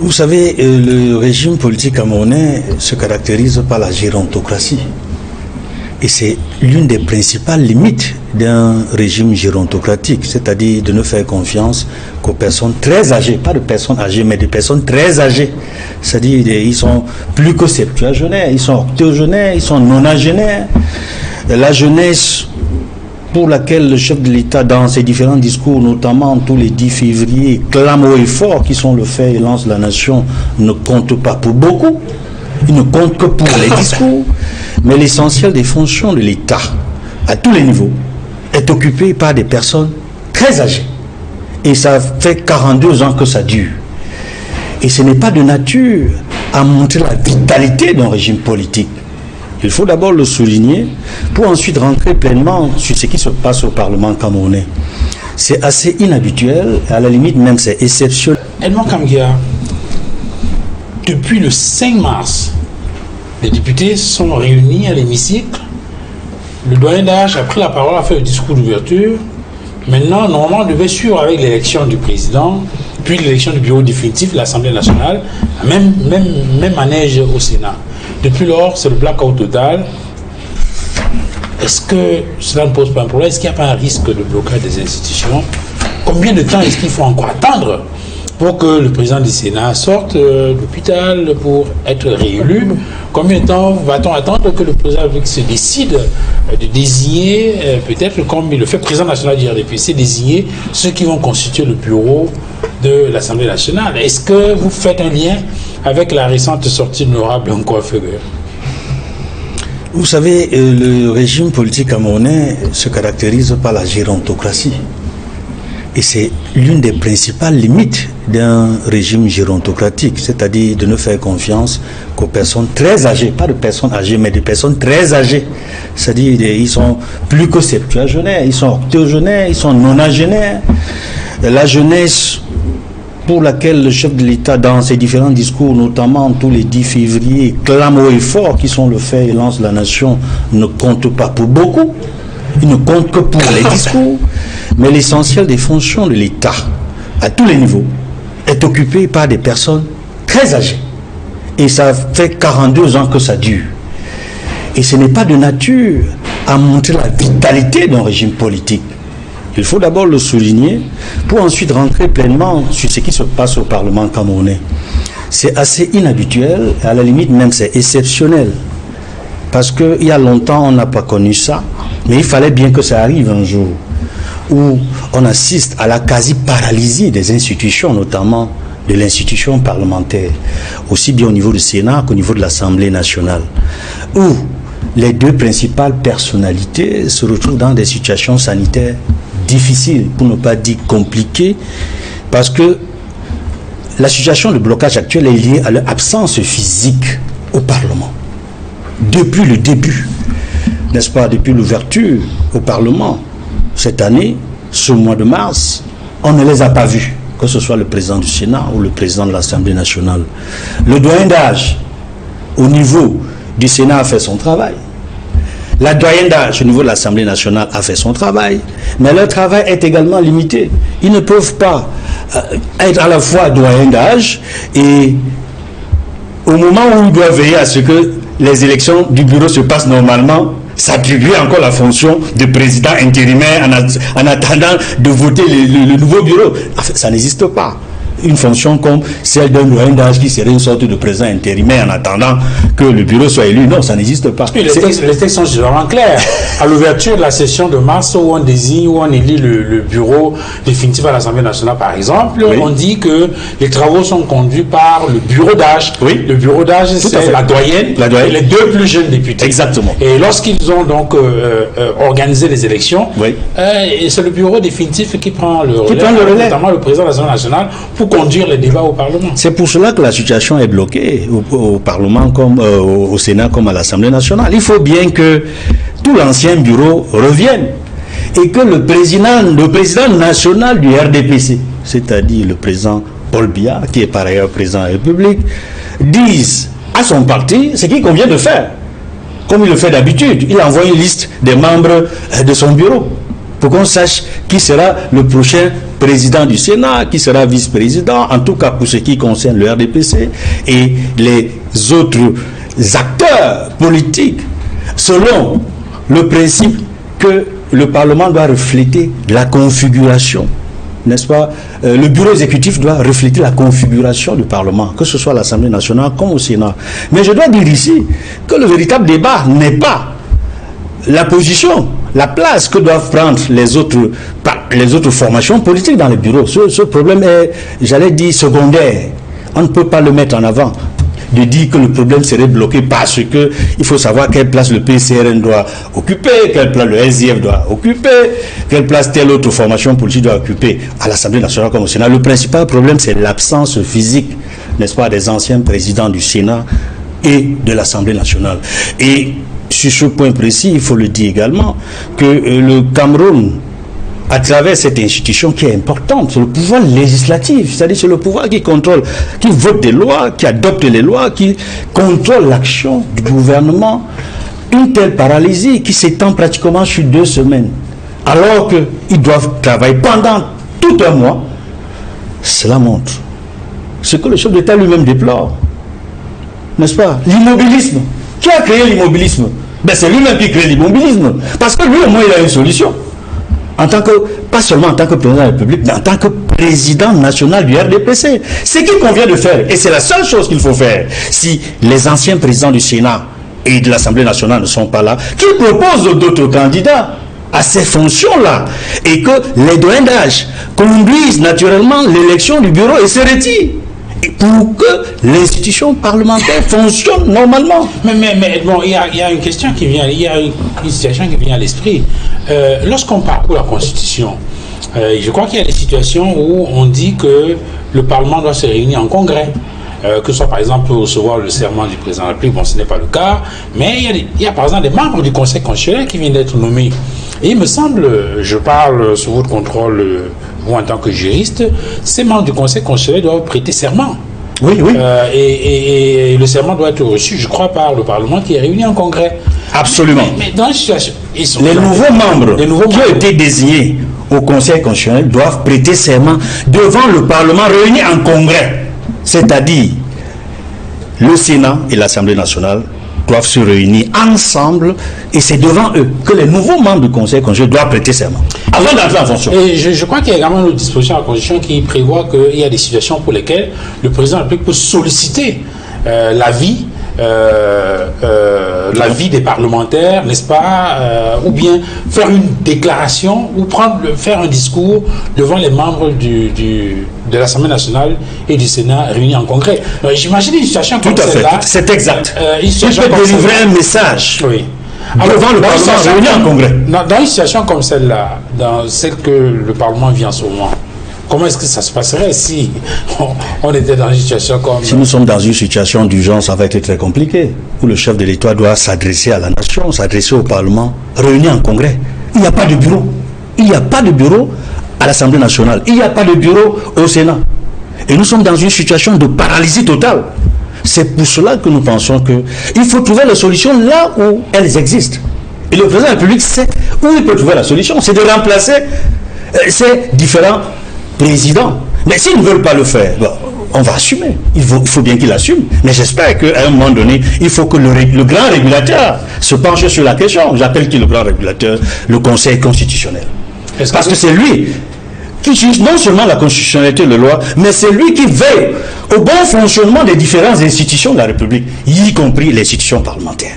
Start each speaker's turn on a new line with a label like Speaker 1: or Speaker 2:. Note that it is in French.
Speaker 1: Vous savez, le régime politique camerounais se caractérise par la gérontocratie. Et c'est l'une des principales limites d'un régime gérontocratique, c'est-à-dire de ne faire confiance qu'aux personnes très âgées, pas de personnes âgées, mais de personnes très âgées. C'est-à-dire ils sont plus que septuagénaires, ils sont octogénaires, ils sont nonagénaires. La jeunesse pour laquelle le chef de l'État, dans ses différents discours, notamment tous les 10 février, clame haut et fort qu'ils sont le fer et lance de la nation, ne compte pas pour beaucoup. Il ne compte que pour les discours. Mais l'essentiel des fonctions de l'État, à tous les niveaux, est occupé par des personnes très âgées. Et ça fait 42 ans que ça dure. Et ce n'est pas de nature à montrer la vitalité d'un régime politique. Il faut d'abord le souligner pour ensuite rentrer pleinement sur ce qui se passe au Parlement camerounais. C'est assez inhabituel, à la limite même c'est exceptionnel.
Speaker 2: Edmond Kamgia, depuis le 5 mars, les députés sont réunis à l'hémicycle. Le doyen d'âge a pris la parole, a fait le discours d'ouverture. Maintenant, normalement, on devait suivre avec l'élection du président, puis l'élection du bureau définitif de l'Assemblée nationale, même manège au Sénat. Depuis lors, c'est le blackout total. Est-ce que cela ne pose pas un problème? Est-ce qu'il n'y a pas un risque de blocage des institutions? Combien de temps est-ce qu'il faut encore attendre pour que le président du Sénat sorte de l'hôpital pour être réélu? Combien de temps va-t-on attendre que le président se décide de désigner, peut-être comme il le fait, président national du RDPC, désigner ceux qui vont constituer le bureau de l'Assemblée nationale? Est-ce que vous faites un lien avec la récente sortie de l'honorable Nkoa Feguer?
Speaker 1: Vous savez, le régime politique camerounais se caractérise par la gérontocratie. Et c'est l'une des principales limites d'un régime gérontocratique, c'est-à-dire de ne faire confiance qu'aux personnes très âgées, pas de personnes âgées, mais de personnes très âgées. C'est-à-dire ils sont plus que septuagénaires, ils sont octogénaires, ils sont nonagénaires. La jeunesse pour laquelle le chef de l'État, dans ses différents discours, notamment tous les 10 février, clame haut et fort qu'ils sont le fer et lance de la nation, ne compte pas pour beaucoup. Il ne compte que pour les discours. Mais l'essentiel des fonctions de l'État, à tous les niveaux, est occupé par des personnes très âgées. Et ça fait 42 ans que ça dure. Et ce n'est pas de nature à montrer la vitalité d'un régime politique. Il faut d'abord le souligner pour ensuite rentrer pleinement sur ce qui se passe au Parlement camerounais. C'est assez inhabituel, à la limite même c'est exceptionnel. Parce qu'il y a longtemps on n'a pas connu ça, mais il fallait bien que ça arrive un jour où on assiste à la quasi-paralysie des institutions, notamment de l'institution parlementaire, aussi bien au niveau du Sénat qu'au niveau de l'Assemblée nationale, où les deux principales personnalités se retrouvent dans des situations sanitaires difficiles, pour ne pas dire compliquées, parce que la situation de blocage actuelle est liée à leur absence physique au Parlement. Depuis le début, n'est-ce pas, depuis l'ouverture au Parlement, cette année, ce mois de mars, on ne les a pas vus, que ce soit le président du Sénat ou le président de l'Assemblée nationale. Le doyen d'âge, au niveau du Sénat, a fait son travail. La doyenne d'âge, au niveau de l'Assemblée nationale, a fait son travail. Mais leur travail est également limité. Ils ne peuvent pas être à la fois doyen d'âge et au moment où ils doivent veiller à ce que les élections du bureau se passent normalement, s'attribuer encore la fonction de président intérimaire en attendant de voter le nouveau bureau. Enfin, ça n'existe pas. Une fonction comme celle d'un doyen d'âge qui serait une sorte de président intérimaire en attendant que le bureau soit élu. Non, ça n'existe pas.
Speaker 2: Les textes sont généralement clairs. À l'ouverture de la session de mars, où on désigne, où on élit le bureau définitif à l'Assemblée nationale, par exemple, oui, on dit que les travaux sont conduits par le bureau d'âge. Oui. Le bureau d'âge, c'est la doyenne et les deux plus jeunes députés.
Speaker 1: Exactement.
Speaker 2: Et lorsqu'ils ont donc organisé les élections, oui, c'est le bureau définitif qui prend le relais, notamment le président de l'Assemblée nationale, pour conduire les débats au Parlement.
Speaker 1: C'est pour cela que la situation est bloquée au Parlement, comme au Sénat, comme à l'Assemblée nationale. Il faut bien que tout l'ancien bureau revienne et que le président national du RDPC, c'est-à-dire le président Paul Biya, qui est par ailleurs président de la République, dise à son parti ce qu'il convient de faire. Comme il le fait d'habitude, il envoie une liste des membres de son bureau. pour qu'on sache qui sera le prochain président du Sénat, qui sera vice-président, en tout cas pour ce qui concerne le RDPC et les autres acteurs politiques, selon le principe que le Parlement doit refléter la configuration, n'est-ce pas? Le bureau exécutif doit refléter la configuration du Parlement, que ce soit à l'Assemblée nationale comme au Sénat. Mais je dois dire ici que le véritable débat n'est pas la position, la place que doivent prendre les autres formations politiques dans les bureaux. Ce problème est, j'allais dire, secondaire. On ne peut pas le mettre en avant, de dire que le problème serait bloqué parce que il faut savoir quelle place le PCRN doit occuper, quelle place le SDF doit occuper, quelle place telle autre formation politique doit occuper à l'Assemblée nationale comme au Sénat. Le principal problème, c'est l'absence physique, n'est-ce pas, des anciens présidents du Sénat et de l'Assemblée nationale. Et sur ce point précis, il faut le dire également que le Cameroun, à travers cette institution qui est importante, c'est le pouvoir législatif, c'est-à-dire c'est le pouvoir qui contrôle, qui vote des lois, qui adopte les lois, qui contrôle l'action du gouvernement, une telle paralysie qui s'étend pratiquement sur 2 semaines, alors qu'ils doivent travailler pendant tout un mois, cela montre ce que le chef d'État lui-même déplore, n'est-ce pas? L'immobilisme. Qui a créé l'immobilisme? Ben c'est lui-même qui crée l'immobilisme, parce que lui au moins il a une solution. En tant que, pas seulement en tant que président de la République, mais en tant que président national du RDPC. Ce qu'il convient de faire, et c'est la seule chose qu'il faut faire, si les anciens présidents du Sénat et de l'Assemblée nationale ne sont pas là, qu'ils proposent d'autres candidats à ces fonctions-là, et que les doyens d'âge conduisent naturellement l'élection du bureau et se retirent, pour que l'institution parlementaire fonctionne normalement.
Speaker 2: Mais bon, il y a une question qui vient, il y a une situation qui vient à l'esprit. Lorsqu'on parcourt la Constitution, je crois qu'il y a des situations où on dit que le Parlement doit se réunir en congrès. Que ce soit par exemple pour recevoir le serment du président de la République, bon ce n'est pas le cas, mais il y a par exemple des membres du Conseil constitutionnel qui viennent d'être nommés. Et il me semble, je parle sous votre contrôle, vous en tant que juriste, ces membres du Conseil constitutionnel doivent prêter serment.
Speaker 1: Oui, oui.
Speaker 2: Et le serment doit être reçu, je crois, par le Parlement qui est réuni en congrès.
Speaker 1: Absolument.
Speaker 2: Mais dans une situation...
Speaker 1: Les nouveaux membres qui ont été désignés au Conseil constitutionnel doivent prêter serment devant le Parlement réuni en congrès. C'est-à-dire, le Sénat et l'Assemblée nationale doivent se réunir ensemble et c'est devant eux que les nouveaux membres du Conseil constitutionnel doivent prêter serment avant d'entrer en fonction.
Speaker 2: Et je crois qu'il y a également une disposition à la Constitution qui prévoit qu'il y a des situations pour lesquelles le président de la République peut solliciter l'avis des parlementaires, n'est-ce pas, ou bien faire une déclaration ou faire un discours devant les membres de l'Assemblée nationale et du Sénat réunis en congrès. J'imagine une situation comme celle-là.
Speaker 1: C'est exact. Il peut délivrer un message.
Speaker 2: Oui.
Speaker 1: Devant le Parlement réuni en congrès.
Speaker 2: Dans une situation comme celle-là, dans celle que le Parlement vit en ce moment, comment est-ce que ça se passerait si on était dans une situation comme...
Speaker 1: Si nous sommes dans une situation d'urgence, ça va être très compliqué. Où le chef de l'État doit s'adresser à la nation, s'adresser au Parlement, réuni en congrès. Il n'y a pas de bureau. Il n'y a pas de bureau à l'Assemblée nationale. Il n'y a pas de bureau au Sénat. Et nous sommes dans une situation de paralysie totale. C'est pour cela que nous pensons qu'il faut trouver la solution là où elles existent. Et le président de la République sait où il peut trouver la solution. C'est de remplacer ces différents présidents. Mais s'ils ne veulent pas le faire, bon, on va assumer. Il faut bien qu'il assume. Mais j'espère qu'à un moment donné, il faut que le grand régulateur se penche sur la question. J'appelle qui le grand régulateur? Le Conseil constitutionnel. Parce que c'est lui qui juge non seulement la constitutionnalité de la loi, mais c'est lui qui veille au bon fonctionnement des différentes institutions de la République, y compris les institutions parlementaires.